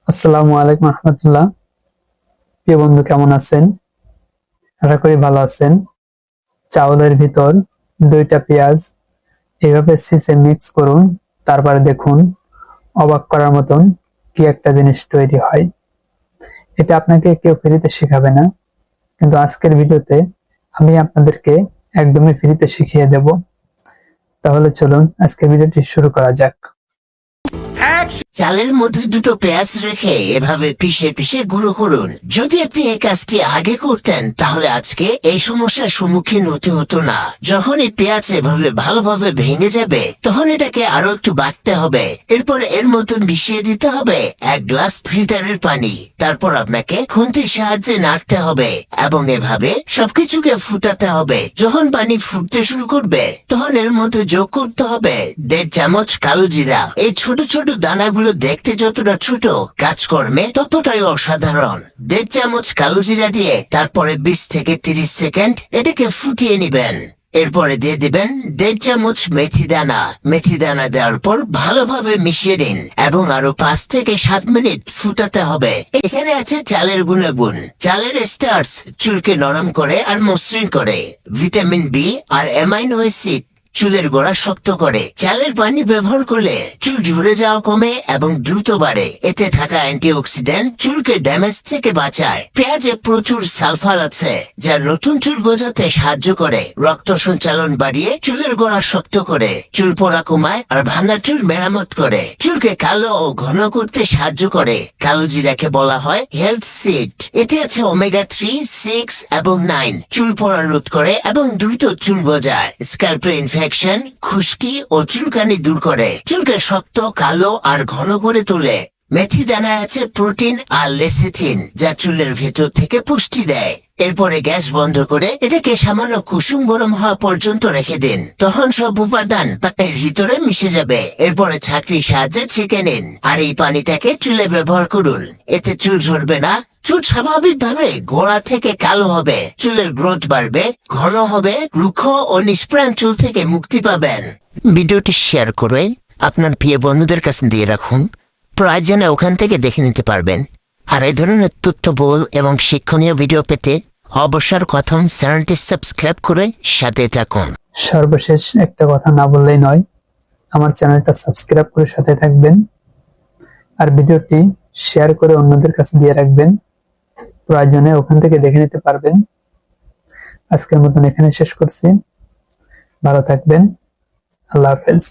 আসসালামু আলাইকুম রহমতুল্লাহ। প্রিয় বন্ধু, কেমন আছেন? আশা করি ভালো আছেন। চাউলের ভিতর 2টা পেঁয়াজ এইভাবে সিসে মিক্স করুন, তারপরে দেখুন অবাক করার মতন কি একটা জিনিস তৈরি হয়। এটা আপনাকে কেউ ফ্রিতে শেখাবে না, কিন্তু আজকের ভিডিওতে আমি আপনাদেরকে একদমই ফ্রিতে শিখিয়ে দেব। তাহলে চলুন আজকের ভিডিওটি শুরু করা যাক। চালের মধ্যে দুটো পেঁয়াজ রেখে এভাবে পিষে পিষে গুঁড়ো করুন। যদি আপনি এই কাজটি আগে করতেন তাহলে আজকে এই সমস্যার সম্মুখীন হতে হতো না। যখন এই পেঁয়াজ এভাবে ভালোভাবে ভেঙে যাবে তখন এটাকে আরো একটু বাটতে হবে। এরপর এর মধ্যে মিশিয়ে দিতে হবে 1 গ্লাস ফিল্টারের পানি। তারপর আপনাকে খুন্তির সাহায্যে নাড়তে হবে এবং এভাবে সবকিছুকে ফুটাতে হবে। যখন পানি ফুটতে শুরু করবে তখন এর মধ্যে যোগ করতে হবে 1.5 চামচ কালো জিরা। এই ছোট ছোট দানাগুলো দেখতে যতটা ছোট, কাজকর্মে ততটাই অসাধারণ। 1.5 চামচ কালো জিরা দিয়ে তারপরে 20 থেকে 30 সেকেন্ড এটাকে ফুটিয়ে নেবেন। এরপরে দিয়ে দিবেন 1.5 চামচ মেথি দানা। মেথি দানা দেওয়ার পর ভালোভাবে মিশিয়ে দিন এবং আরো 5 থেকে 7 মিনিট ফুটাতে হবে। এখানে আছে চালের গুণাগুণ। চালের স্টার্চ চুলকে নরম করে আর মসৃণ করে। ভিটামিন বি আর অ্যামাইনো অ্যাসিড চুলের গোড়া শক্ত করে। চালের পানি ব্যবহার করলে চুল ঝরে যাওয়া কমে এবং দ্রুত বাড়ে। এতে থাকা অ্যান্টিঅক্সিডেন্ট চুলকে ড্যামেজ থেকে বাঁচায়। পেঁয়াজে প্রচুর সালফার আছে যা নতুন চুল গজাতে সাহায্য করে। রক্ত সঞ্চালন বাড়িয়ে চুলের গোড়া শক্ত করে। চুল পড়া কমায় আর ভাঙা চুল মেরামত করে। চুলকে কালো ও ঘন করতে সাহায্য করে। কালো জিরাকে বলা হয় হেলথ সিড। এতে আছে ওমেগা 3, 6 এবং 9। চুল পড়া রোধ করে এবং দ্রুত চুল গজায়। স্ক্যাল্পে ইনফেকশন, খুশকি ও চুলকানি দূর করে। চুলকে শক্ত, কালো আর ঘন করে তোলে। মেথি দানায় আছে প্রোটিন আর লেসিথিন যা চুলের ভেতর থেকে পুষ্টি দেয়। এরপরে গ্যাস বন্ধ করে এটাকে সামান্য কুসুম গরম হওয়া পর্যন্ত রেখে দিন। তখন সব উপাদান পানির ভিতরে মিশে যাবে। এরপরে ছাঁকনির সাহায্যে ছেঁকে নিন আর এই পানিটাকে চুলে ব্যবহার করুন। এতে চুল ঝরবে না। চুল স্বাভাবিকভাবে গোড়া থেকে কালো হবে। চুলের গ্রোথ বাড়বে, ঘন হবে, রুক্ষ ও নিষ্প্রাণ চুল থেকে মুক্তি পাবেন। ভিডিওটি শেয়ার করে আপনার প্রিয় বন্ধুদের কাছে দিয়ে রাখুন। প্রয়োজনে ওখান থেকে দেখে নিতে পারবেন। আর এই ধরনের তথ্যবহুল এবং শিক্ষণীয় ভিডিও পেতে অবসর কথম চ্যানেলটি সাবস্ক্রাইব করে সাথে থাকুন। সর্বশেষ একটা কথা না বললেই নয়, আমার চ্যানেলটা সাবস্ক্রাইব করে সাথে থাকবেন আর ভিডিওটি শেয়ার করে অন্যদের কাছে দিয়ে রাখবেন। প্রয়োজনে ওখান থেকে দেখে নিতে পারবেন। আজকের মতন এখানে শেষ করছি। ভালো থাকবেন। আল্লাহ হাফেজ।